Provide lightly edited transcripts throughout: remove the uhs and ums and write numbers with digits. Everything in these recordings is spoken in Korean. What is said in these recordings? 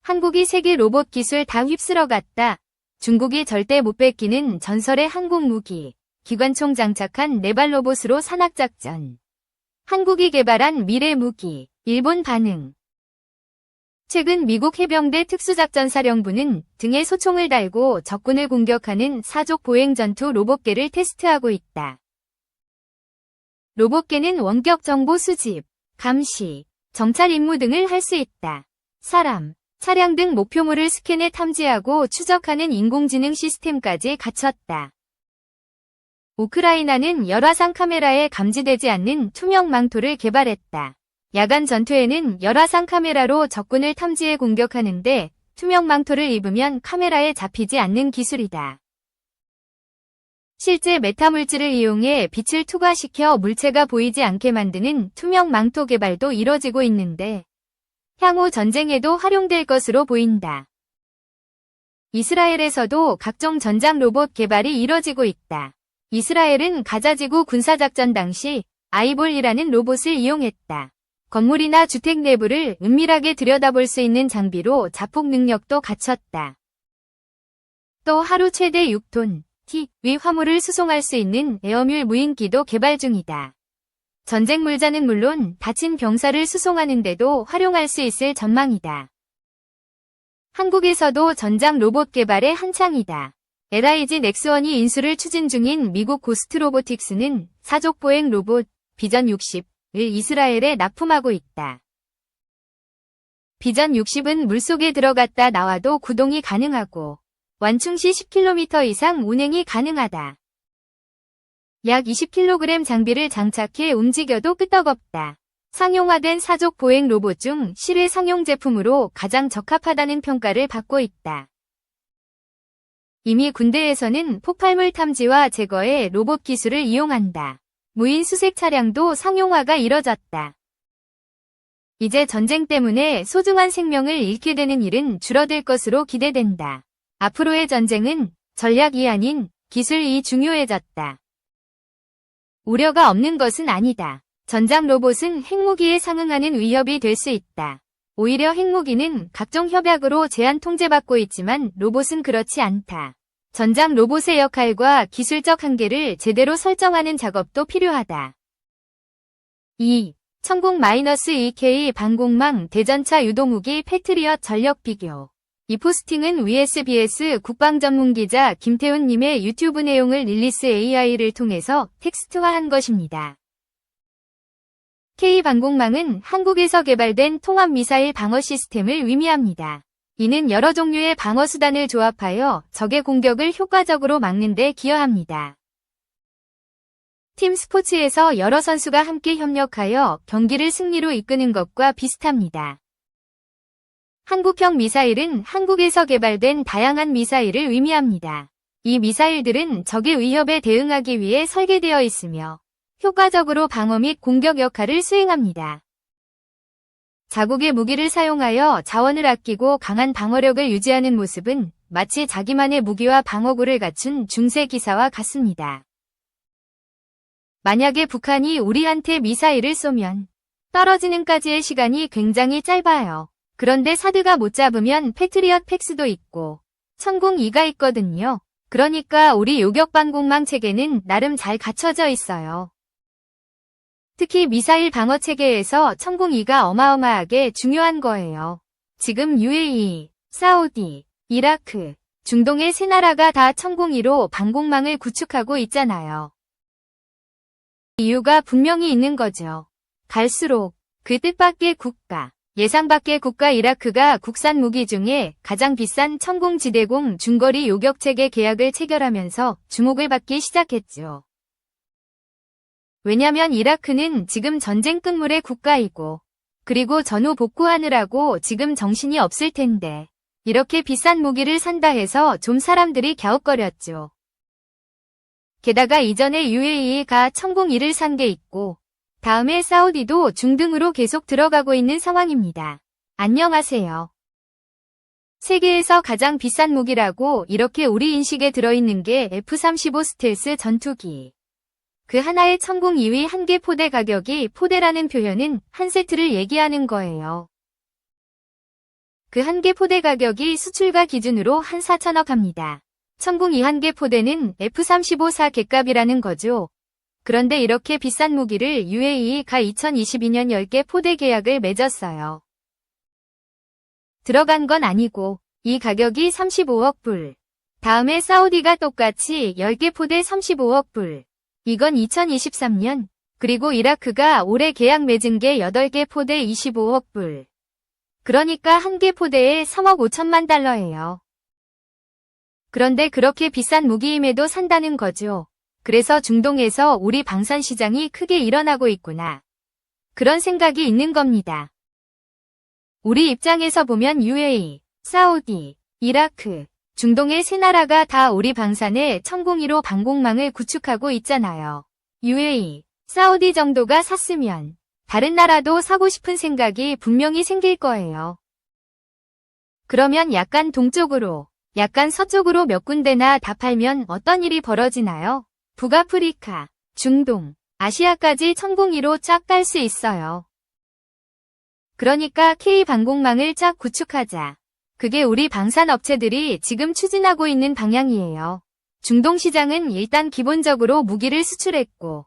한국이 세계 로봇 기술 다 휩쓸어 갔다. 중국이 절대 못 뺏기는 전설의 항공 무기. 기관총 장착한 네발 로봇으로 산악작전. 한국이 개발한 미래 무기. 일본 반응. 최근 미국 해병대 특수작전사령부는 등에 소총을 달고 적군을 공격하는 사족 보행 전투 로봇개를 테스트하고 있다. 로봇개는 원격 정보 수집, 감시, 정찰 임무 등을 할 수 있다. 사람, 차량 등 목표물을 스캔해 탐지하고 추적하는 인공지능 시스템까지 갖췄다. 우크라이나는 열화상 카메라에 감지되지 않는 투명 망토를 개발했다. 야간 전투에는 열화상 카메라로 적군을 탐지해 공격하는데 투명 망토를 입으면 카메라에 잡히지 않는 기술이다. 실제 메타물질을 이용해 빛을 투과시켜 물체가 보이지 않게 만드는 투명 망토 개발도 이뤄지고 있는데 향후 전쟁에도 활용될 것으로 보인다. 이스라엘에서도 각종 전장 로봇 개발이 이뤄지고 있다. 이스라엘은 가자지구 군사작전 당시 아이볼이라는 로봇을 이용했다. 건물이나 주택 내부를 은밀하게 들여다볼 수 있는 장비로 자폭 능력도 갖췄다. 또 하루 최대 6톤 위 화물을 수송할 수 있는 에어뮬 무인기도 개발 중이다. 전쟁 물자는 물론 다친 병사를 수송하는데도 활용할 수 있을 전망이다. 한국에서도 전장 로봇 개발에 한창이다. LIG 넥스원이 인수를 추진 중인 미국 고스트 로보틱스는 사족 보행 로봇 비전 60을 이스라엘에 납품하고 있다. 비전 60은 물속에 들어갔다 나와도 구동이 가능하고 완충 시 10km 이상 운행이 가능하다. 약 20kg 장비를 장착해 움직여도 끄떡없다. 상용화된 사족 보행 로봇 중 실외 상용 제품으로 가장 적합하다는 평가를 받고 있다. 이미 군대에서는 폭발물 탐지와 제거에 로봇 기술을 이용한다. 무인 수색 차량도 상용화가 이뤄졌다. 이제 전쟁 때문에 소중한 생명을 잃게 되는 일은 줄어들 것으로 기대된다. 앞으로의 전쟁은 전략이 아닌 기술이 중요해졌다. 우려가 없는 것은 아니다. 전장 로봇은 핵무기에 상응하는 위협이 될 수 있다. 오히려 핵무기는 각종 협약으로 제한 통제받고 있지만 로봇은 그렇지 않다. 전장 로봇의 역할과 기술적 한계를 제대로 설정하는 작업도 필요하다. 2. 천공-2K 방공망 대전차 유도무기 패트리엇 전력 비교. 이 포스팅은 VSBS 국방전문기자 김태훈님의 유튜브 내용을 릴리스 AI를 통해서 텍스트화한 것입니다. K방공망은 한국에서 개발된 통합미사일 방어 시스템을 의미합니다. 이는 여러 종류의 방어수단을 조합하여 적의 공격을 효과적으로 막는 데 기여합니다. 팀 스포츠에서 여러 선수가 함께 협력하여 경기를 승리로 이끄는 것과 비슷합니다. 한국형 미사일은 한국에서 개발된 다양한 미사일을 의미합니다. 이 미사일들은 적의 위협에 대응하기 위해 설계되어 있으며 효과적으로 방어 및 공격 역할을 수행합니다. 자국의 무기를 사용하여 자원을 아끼고 강한 방어력을 유지하는 모습은 마치 자기만의 무기와 방어구를 갖춘 중세 기사와 같습니다. 만약에 북한이 우리한테 미사일을 쏘면 떨어지는까지의 시간이 굉장히 짧아요. 그런데 사드가 못 잡으면 패트리엇 팩스도 있고 천공2가 있거든요. 그러니까 우리 요격방공망 체계는 나름 잘 갖춰져 있어요. 특히 미사일 방어 체계에서 천공2가 어마어마하게 중요한 거예요. 지금 UAE, 사우디, 이라크, 중동의 세 나라가 다 천공2로 방공망을 구축하고 있잖아요. 이유가 분명히 있는 거죠. 갈수록 그 뜻밖의 국가, 예상 밖의 국가 이라크가 국산 무기 중에 가장 비싼 천공지대공 중거리 요격체계 계약을 체결하면서 주목을 받기 시작했죠. 왜냐면 이라크는 지금 전쟁 끝물의 국가이고 그리고 전후 복구하느라고 지금 정신이 없을 텐데 이렇게 비싼 무기를 산다 해서 좀 사람들이 갸웃거렸죠. 게다가 이전에 UAE가 천공2를 산 게 있고 다음에 사우디도 중등으로 계속 들어가고 있는 상황입니다. 안녕하세요. 세계에서 가장 비싼 무기라고 이렇게 우리 인식에 들어있는 게 F-35 스텔스 전투기. 그 하나의 천공2위 한 개 포대 가격이 포대라는 표현은 한 세트를 얘기하는 거예요. 그 한 개 포대 가격이 수출가 기준으로 한 4천억 합니다. 천궁 이 한 개 포대는 F-35사 갯값이라는 거죠. 그런데 이렇게 비싼 무기를 UAE가 2022년 10개 포대 계약을 맺었어요. 들어간 건 아니고 이 가격이 35억 불. 다음에 사우디가 똑같이 10개 포대 35억 불. 이건 2023년. 그리고 이라크가 올해 계약 맺은 게 8개 포대 25억 불. 그러니까 한 개 포대에 3억 5천만 달러예요. 그런데 그렇게 비싼 무기임에도 산다는 거죠. 그래서 중동에서 우리 방산 시장이 크게 일어나고 있구나. 그런 생각이 있는 겁니다. 우리 입장에서 보면 UAE, 사우디, 이라크, 중동의 세 나라가 다 우리 방산에 천궁1호 방공망을 구축하고 있잖아요. UAE, 사우디 정도가 샀으면 다른 나라도 사고 싶은 생각이 분명히 생길 거예요. 그러면 약간 동쪽으로, 약간 서쪽으로 몇 군데나 다 팔면 어떤 일이 벌어지나요? 북아프리카, 중동, 아시아까지 천궁1호 쫙 깔 수 있어요. 그러니까 K방공망을 쫙 구축하자. 그게 우리 방산업체들이 지금 추진하고 있는 방향이에요. 중동 시장은 일단 기본적으로 무기를 수출했고,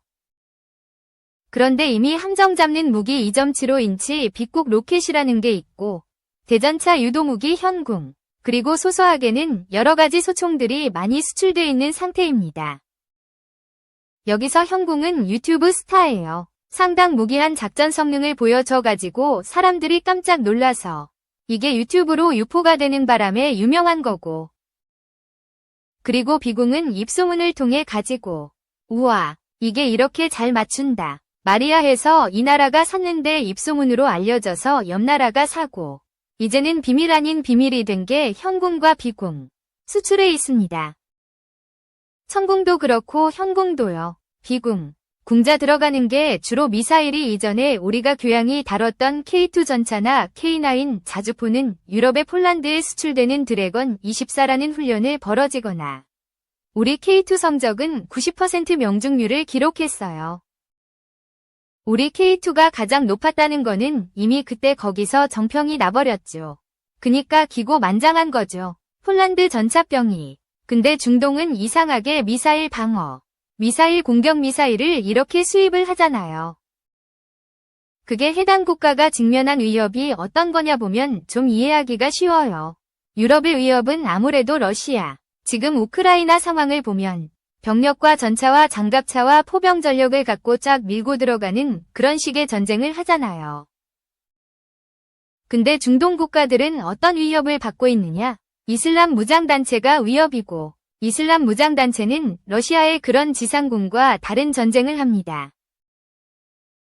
그런데 이미 함정 잡는 무기 2.75인치 빅곡 로켓이라는 게 있고, 대전차 유도무기 현궁, 그리고 소소하게는 여러 가지 소총들이 많이 수출되어 있는 상태입니다. 여기서 현궁은 유튜브 스타예요. 상당 무기한 작전 성능을 보여줘가지고 사람들이 깜짝 놀라서 이게 유튜브로 유포가 되는 바람에 유명한 거고. 그리고 비궁은 입소문을 통해 가지고 우와, 이게 이렇게 잘 맞춘다. 말이야 해서 이 나라가 샀는데 입소문으로 알려져서 옆 나라가 사고 이제는 비밀 아닌 비밀이 된 게 현궁과 비궁 수출에 있습니다. 천궁도 그렇고 현궁도요. 비궁, 궁자 들어가는 게 주로 미사일이 이전에 우리가 교양이 다뤘던 K2 전차나 K9 자주포는 유럽의 폴란드에 수출되는 드래건 24라는 훈련을 벌어지거나 우리 K2 성적은 90% 명중률을 기록했어요. 우리 K2가 가장 높았다는 거는 이미 그때 거기서 정평이 나버렸죠. 그니까 기고만장한 거죠. 폴란드 전차병이. 근데 중동은 이상하게 미사일 방어, 미사일 공격 미사일을 이렇게 수입을 하잖아요. 그게 해당 국가가 직면한 위협이 어떤 거냐 보면 좀 이해하기가 쉬워요. 유럽의 위협은 아무래도 러시아. 지금 우크라이나 상황을 보면 병력과 전차와 장갑차와 포병 전력을 갖고 쫙 밀고 들어가는 그런 식의 전쟁을 하잖아요. 근데 중동 국가들은 어떤 위협을 받고 있느냐? 이슬람 무장단체가 위협이고 이슬람 무장단체는 러시아의 그런 지상군과 다른 전쟁을 합니다.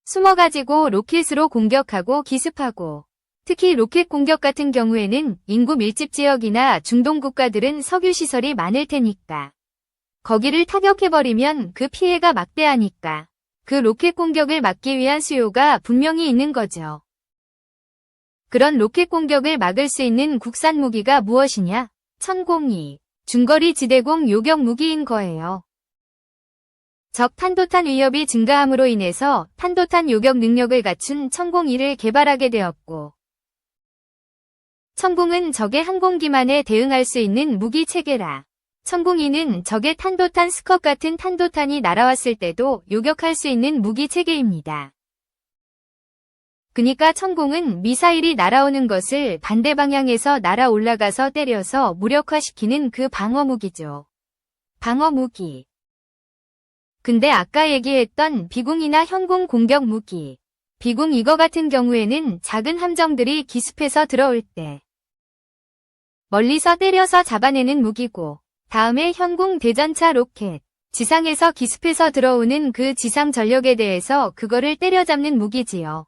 숨어가지고 로켓으로 공격하고 기습하고 특히 로켓 공격 같은 경우에는 인구 밀집 지역이나 중동 국가들은 석유시설이 많을 테니까 거기를 타격해버리면 그 피해가 막대하니까 그 로켓 공격을 막기 위한 수요가 분명히 있는 거죠. 그런 로켓 공격을 막을 수 있는 국산 무기가 무엇이냐? 천궁2. 중거리 지대공 요격 무기인 거예요. 적 탄도탄 위협이 증가함으로 인해서 탄도탄 요격 능력을 갖춘 천궁2를 개발하게 되었고 천궁은 적의 항공기만에 대응할 수 있는 무기 체계라. 천궁2는 적의 탄도탄 스컷 같은 탄도탄이 날아왔을 때도 요격할 수 있는 무기 체계입니다. 그니까 천궁은 미사일이 날아오는 것을 반대 방향에서 날아 올라가서 때려서 무력화시키는 그 방어무기죠. 방어무기. 근데 아까 얘기했던 비궁이나 현궁 공격 무기. 비궁 이거 같은 경우에는 작은 함정들이 기습해서 들어올 때 멀리서 때려서 잡아내는 무기고 다음에 현궁 대전차 로켓. 지상에서 기습해서 들어오는 그 지상 전력에 대해서 그거를 때려잡는 무기지요.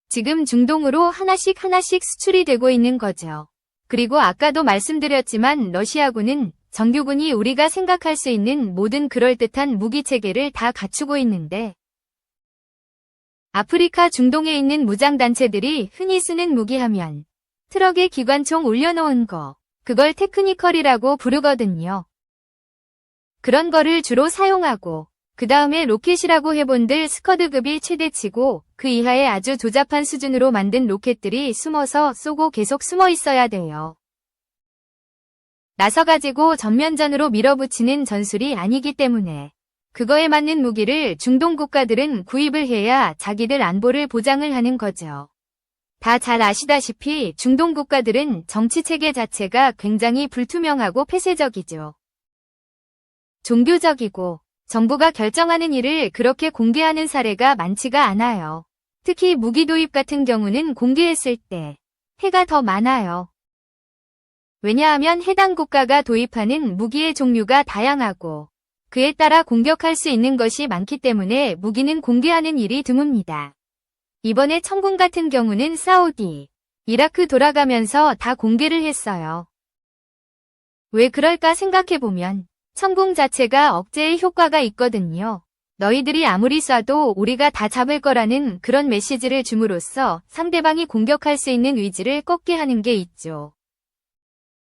지금 중동으로 하나씩 수출이 되고 있는 거죠. 그리고 아까도 말씀드렸지만 러시아군은 정규군이 우리가 생각할 수 있는 모든 그럴듯한 무기체계를 다 갖추고 있는데 아프리카 중동에 있는 무장단체들이 흔히 쓰는 무기하면 트럭에 기관총 올려놓은 거 그걸 테크니컬이라고 부르거든요. 그런 거를 주로 사용하고 그 다음에 로켓이라고 해본들 스커드급이 최대치고 그 이하의 아주 조잡한 수준으로 만든 로켓들이 숨어서 쏘고 계속 숨어 있어야 돼요. 나서가지고 전면전으로 밀어붙이는 전술이 아니기 때문에 그거에 맞는 무기를 중동 국가들은 구입을 해야 자기들 안보를 보장을 하는 거죠. 다 잘 아시다시피 중동 국가들은 정치체계 자체가 굉장히 불투명하고 폐쇄적이죠. 종교적이고 정부가 결정하는 일을 그렇게 공개하는 사례가 많지가 않아요. 특히 무기 도입 같은 경우는 공개했을 때 해가 더 많아요. 왜냐하면 해당 국가가 도입하는 무기의 종류가 다양하고 그에 따라 공격할 수 있는 것이 많기 때문에 무기는 공개하는 일이 드뭅니다. 이번에 천궁 같은 경우는 사우디, 이라크 돌아가면서 다 공개를 했어요. 왜 그럴까 생각해보면 천궁 자체가 억제의 효과가 있거든요. 너희들이 아무리 쏴도 우리가 다 잡을 거라는 그런 메시지를 줌으로써 상대방이 공격할 수 있는 의지를 꺾게 하는 게 있죠.